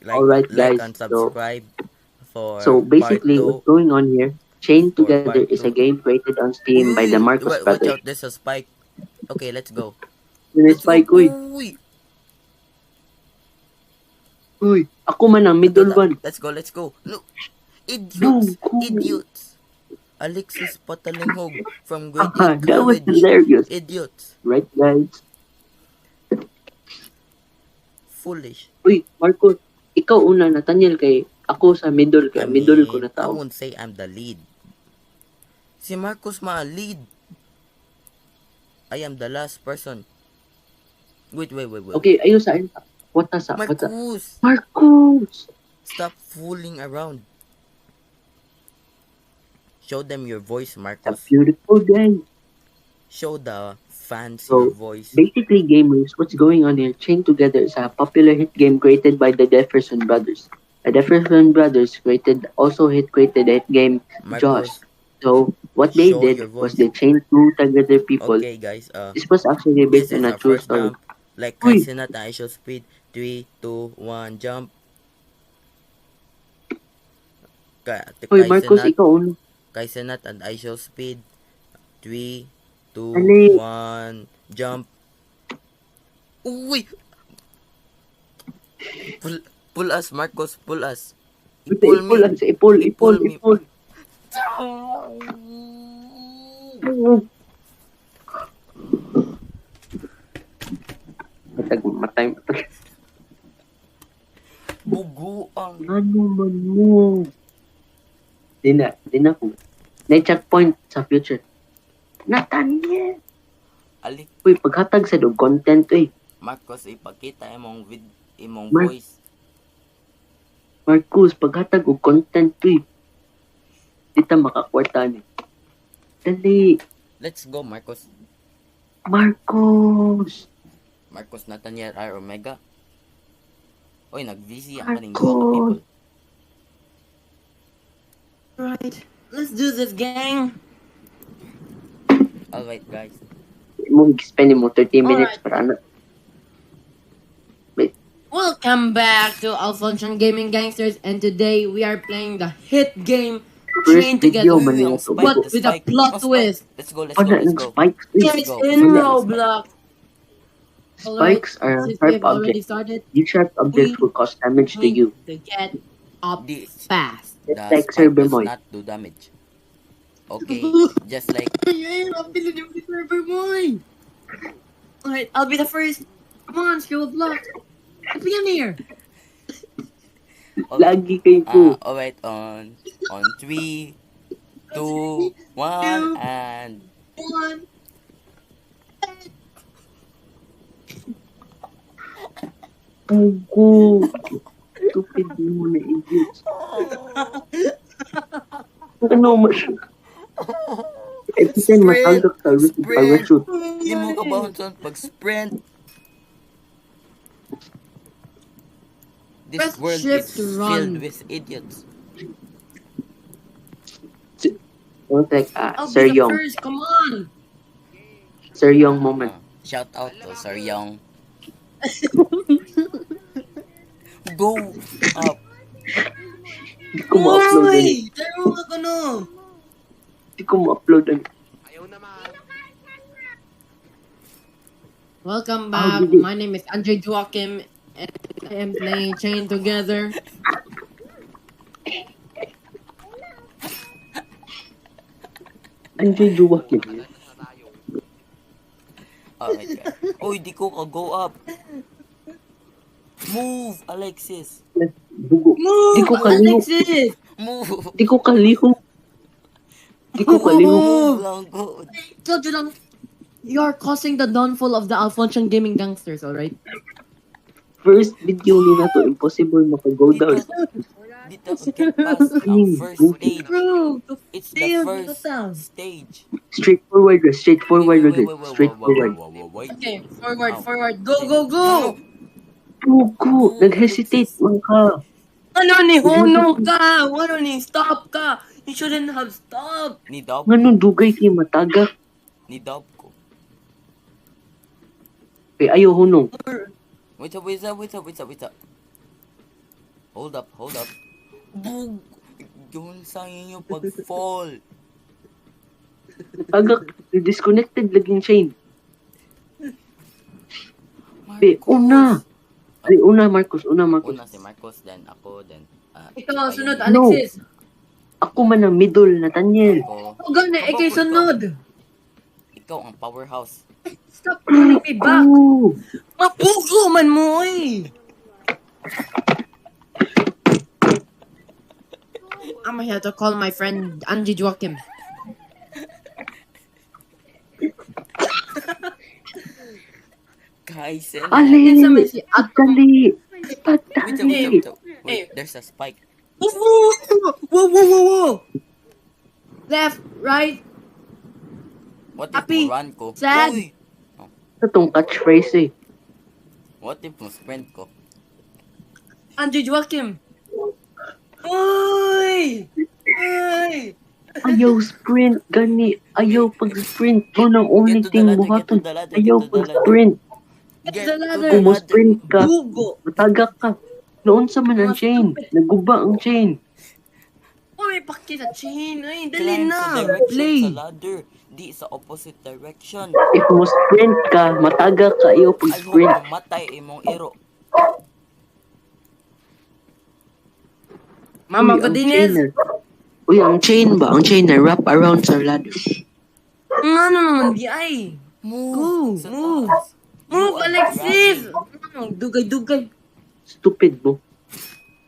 Alright like guys, and subscribe so for part basically what's 2. going on here, Chain For Together part is a 2. game created on Steam by the Uy, Marcos watch brothers. out, there's a spike. Okay, let's go. Yun, Let's go. Spike, uy, ako man ang Ato middle na. one. Let's go. No, Boom, idiots. cool. Idiots. Alexis Patalinghog from grade Haha, 8 that was college. hilarious. Idiots. Right guys? Foolish. Uy, Marcos, ikaw una, Nathaniel, kay ako sa middle, I kaya middle ko mean, na I tao. won't say I'm the lead. Si Marcos ma-lead. I am the last person. Wait. Okay, ayo sa akin. Wata. Marcos! Marcos! Stop fooling around. Show them your voice, It's a Marcos. beautiful day. Show the fans your So, voice. basically, gamers, what's going on here? Chain Together is a popular hit game created by the Jefferson Brothers. The Jefferson Brothers created the hit game Jaws. Marcos, So, what they show did your was voice. they chained two together people. Okay, guys. This was actually This based is on a our true first story. jump. Like Uy! Kaisenat, I shall speed. 3, 2, 1, jump. Uy, Marcos, ikaw uno. Kaisenat and I shall speed. 3, 2, Ali. 1, jump. Uy! Pull us, Marcos. Pull us. Ipul lang sa ipul. me. Matay. Buguang. Ano man mo? Di na po. Na-checkpoint sa future. Nathaniel! Ali, Uy, paghatag sa dog content eh. Marcos, ipakita imong Mar- voice. Marcos, paghatag og content eh. Di ta makakwarta ni. Dali. Let's go, Marcos. Marcos! Marcos Nathaniel R. Omega. Oy, nag-VC ang kaning Marcos! duha ka people. Right. Let's do this, gang. Alright, guys. Mo spend mo 30 minutes para ano. Welcome back to Alfonso Gaming Gangsters, and today we are playing the hit game First Chain video Together, man Uy, nila ang to. spike, but the with a spike. plot Ang spike. twist. Let's go. Wala ng spikes eh. It's go. in Wala. Roblox. Spikes are Since sharp we've already objects. started, These sharp objects will cause damage to need you. to get up This, fast. the It's like spike Sir does Bemoy. not do damage. Okay, just like Alright, I'll be the first. Come on, screw of luck. Let me in here. Lagi kayo po. alright, on 3, 2, 1, and One. Pugo. Stupid mo na idiots. Ano mas... Every time matagak ka with the parachute. di mo ka bounce on pag-sprint. This Press world shift is to filled run. with idiots. Don't like, I'll Sir be the Yong. first. Come on. Sir Yong moment. Shout out to Sir Young. Go up. Hindi ko ma-upload yan. Uy! Taro ka no. Hindi ko ma-upload yan. Welcome Oh, back. did it. My name is Andre Joachim, and I am playing Chain Together. Andiyan Joaquin. Oh my god. Uy, di ko ka go up. Move, Alexis. Bugo. Move, Di ko kalihok. Alexis! Move. Di ko kalihok. Di ko kalihok. Move lang, go. Told you lang, you're causing the downfall of the Alfonso Gaming Gangsters, alright? First video ni na to, impossible maka-go down. Dito ka get past ang first stage. Bro, It's the first stage. Straightforward, brother. Straightforward. Wait. Okay, forward. Go! Bugo. Nag-hesitate man ka. Ano ni Hono ka? Ano ni stop ka? You shouldn't have stopped. Ni dub Nga dugay kay matagak. ko. Kay ayaw hunong. Wait up. Hold up. Bug! Yun sayang yung pag-fall. Agak, disconnected laging chain. Be, una. Ali, una, Marcos. Una si Marcos, then ako, then... Ikaw, sunod, No. Alexis. Ako man ang middle, Nathaniel. Ako. Oh, gani, ikay sunod. Ikaw ang powerhouse. Stop calling me back. Oh, Mapugo man mo, eh. I'm here to call my friend Angie Joachim. Guys, Ali, Yun sa may si patali. wait, Patali. wait, there's a spike. Whoa. Left, right. What if Happy, mo run ko? sad. Uy! Ito tong catchphrase eh. What if mo sprint ko? Angie Joachim. Uy! Ayaw sprint, gani. Ayaw pag-sprint. Mo nang only Get to the thing ladder, buhaton. get to the ladder, Ayaw get to the ladder. pag-sprint. Get the ladder. Kung mo sprint ka, Bugo. matagak ka. Noon sa man ang chain. Naguba ang chain. Uy, pakita chain. Ay, dali Climb na. sa direction Play. sa ladder. Di sa opposite direction. If mo sprint ka, matagak ka. Ayaw I hope pag-sprint. mamatay imong iro. Mama Uy, ko ang din chain na- Uy, ang chain ba? Ang chain na wrap around sa ladder. Ano naman di ay? Move! Go, Sa move. taas. Move, You are Alexis! dragging. Dugay. Stupid mo.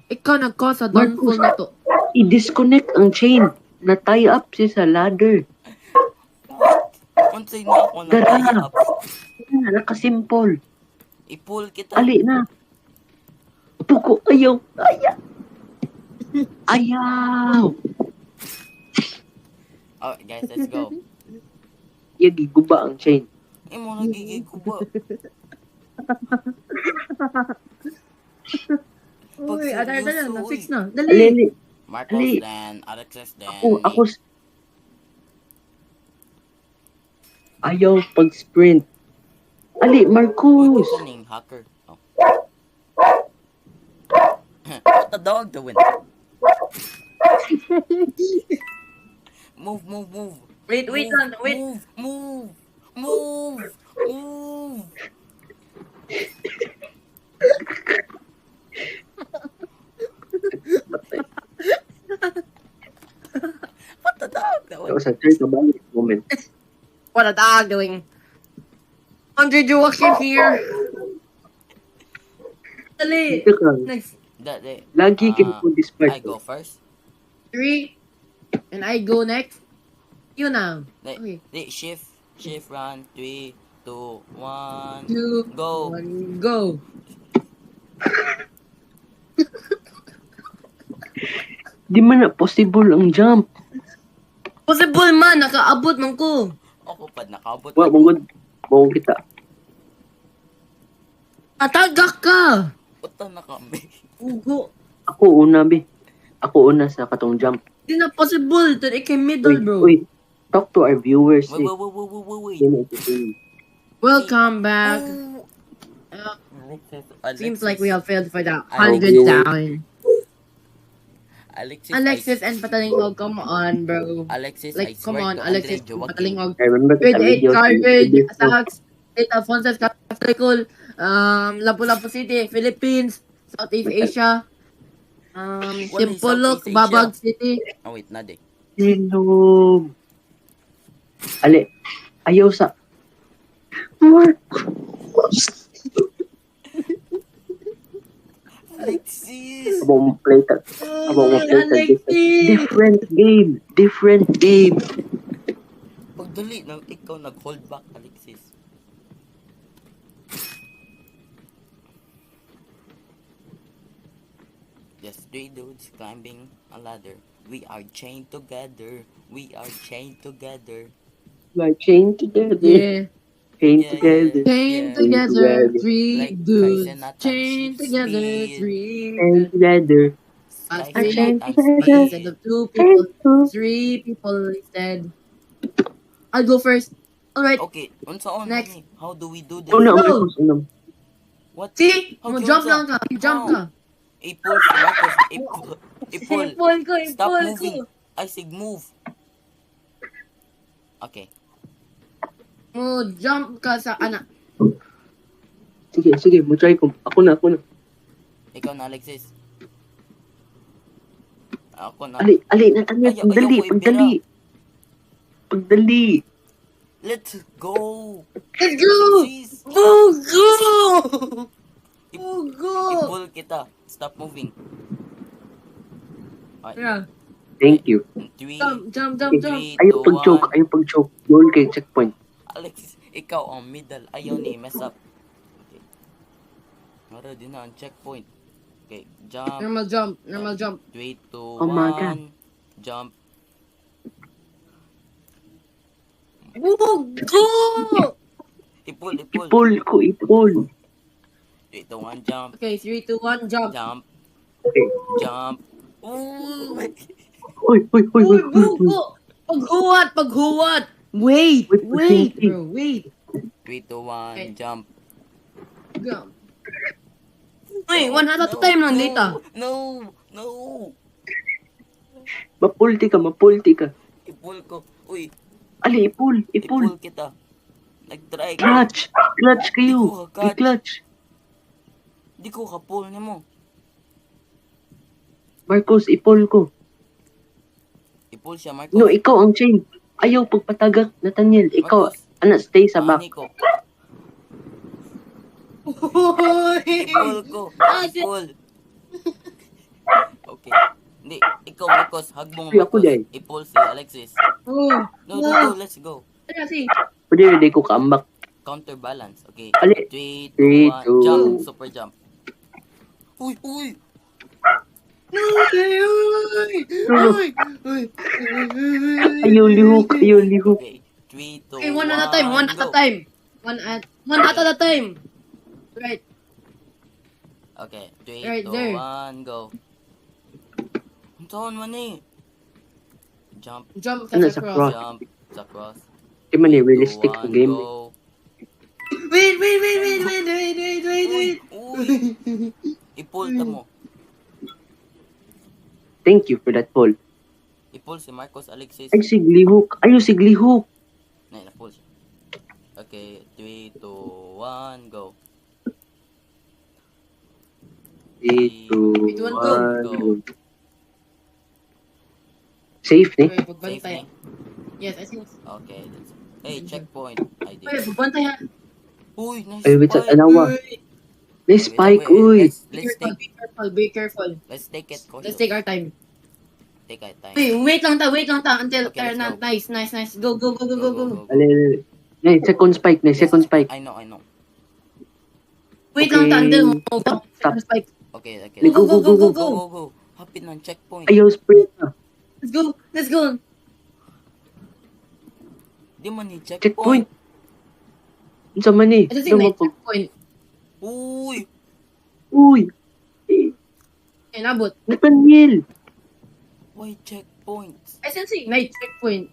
Ikaw nag-cause sa Marcos. downfall na to. I-disconnect ang chain. Na-tie up siya sa ladder. Unsay na ako na Gara. kaya up. Yan, nakasimple. I-pull kita. Ali na. Puko, ayaw. Ayaw. Oh, guys, let's go. Yagi, guba ang chain. Imo nagigig ko ba? Uy, ada seryoso, na-fix uy. na. Ali, Dali. ali. Marcos, Ali. then Alexis, then Ako, me. ayaw pag-sprint. Ali, Uy, Marcos. ito ning hacker. Oh. What the dog doing? Move. Wait, Move. What the dog That doing? was a third about moment. What a dog doing? Andre Joachim here. Dali. Ito ka. Next. Lagi ka po this part. I go first. 3. And I go next. You now. Okay. Shift, run. 3, 2, 1. 2, Go. 1, go. Di man na possible ang jump. Possible man, nakaabot man ko. Ako pa nakaabot. Wa, mangod. Mawag kita. Atagak ka. Puta na kami. Ugo. Ako una, be. Ako una sa katong jump. Di na possible. Ito ikay middle, bro. Uy, talk to our viewers. Wait. Yun ang ito. Welcome back. Alexis, Seems like we have failed for the I- 100th time. I Alexis and Patalingog, come on, bro. Alexis, Like, I come swear on, to Alexis, Andre Joaquin. Patalingog. I remember Grade the 8, video. Carvage, Sax, 8, Alphonsus, Catholic, Lapu-Lapu City, Philippines, Southeast Asia, Simpolok, Southeast Asia. Babag City. Oh wait, nade. Hello. Ali, ayaw sa... Marcos. Alexis! Abo mo play ka. Abo mo play ka. Alexis! Different game. Pagdali, ikaw nag-hold back, Alexis. Just 3 dudes climbing a ladder. We are chained together. Like chain together. Yeah. Chain Yeah, together. Chain Yeah. together, Together. 3 Like dudes. Tyson at Chain top together, speed. 3 Chain dudes. together. At Tyson chain at together. Instead speed. of 2 people, 3 people instead. I'll go first. Alright. Okay, unsa on Next. Mami? How do we do this? Una, Go. Marcos, una. What? See? How Jump jump lang ka. Jump ka. I-pull si Marcos. I-pull. Ipol ko, Stop ipol ko. moving. I sig move. Okay. Mo jump ka sa anak. Sige, mo try ko. Ako na. Ikaw na, Alexis. Ako na. Ali, Nathaniel, pagdali. Let's go. Let's go! Alexis. Go! Go! I-pull kita. Stop moving. Okay. Yeah. Thank you. 3, Jump. 3, Ayaw 2, 1. pag-choke. Goal kay checkpoint. Alexis, ikaw ang middle. Ayaw ni mess up. Okay. Nara din na ang checkpoint. Okay, jump. Normal jump. 3, 2, 1. Oh my God. Jump. Go! I-pull. Ipul. 3, 2, 1. Jump. Okay, 3, 2, 1, jump. Jump. Okay. Jump. Ooh. Uy. Go! Paghuwat! Wait, bro, wait. 3, 2, 1. Jump. Jump. Wait, one at a time lang dito. No. Mapulti ka. I-pull ko. Uy, Ali, ipul. i-pull kita. Nag-try ko. Clutch kayo. Di ko I-clutch. Di ko ka-pull ni mo. Marcos, ipul ko. I-pull siya, Marcos. No, ikaw ang chain. Ayaw pagpatagak, Nathaniel. Ikaw, Marcos. stay sa back. Ani ko. Uy! I-pull ko. I-pull. Okay. Hindi, ikaw, Marcos. Hagbong Uy, ako Marcos. din. I-pull si Alexis. Oh, No, go. Let's go. kasi. Pwede ko kaambak. Counterbalance. Okay. Ali. 3, 3, 2, 1. 2. Jump. Super jump. Uy. Ayaw lihok. Okay. 3, 2, 1. Okay, one at a time. One at a time. Right. Okay. 3, Right 2, there. 1. Go. Ang taon man eh. Jump. Jump Ano, sa sa cross. cross? Jump. Sa cross. Di man realistic 2, 1, ang game. go. Wait. Uy. I-pull ta mo. Thank you for that ball. I-pull si Marcos Alexis. Ay, siglihok. Ayaw siglihok. Na-pull siya. Okay, 3, 2, 1, go. 3, 2, 1, 1, go. Safe, Okay, ne? Safe pagbantay. na. Yes, I think. Okay, that's hey, checkpoint. I Okay, did. pagbantay ha. Uy, nice Ay, wait, spike. anawa. Nice spike, uy. Be careful. Let's take it cautious. Let's take our time. Take our time. Wait lang ta until Okay, let's go. nice. Go. Ali. Nay, second spike. I know. Wait lang ta Okay. until mo Stop. spike. Okay. Go. Happy ng checkpoint. Ayaw sprint na. Let's go. Di man ni Checkpoint. checkpoint. Unsa man eh. Ito yung checkpoint. Uy. Uy. Eh, Nabot. Nathaniel. Why checkpoints? SNC. Night checkpoint.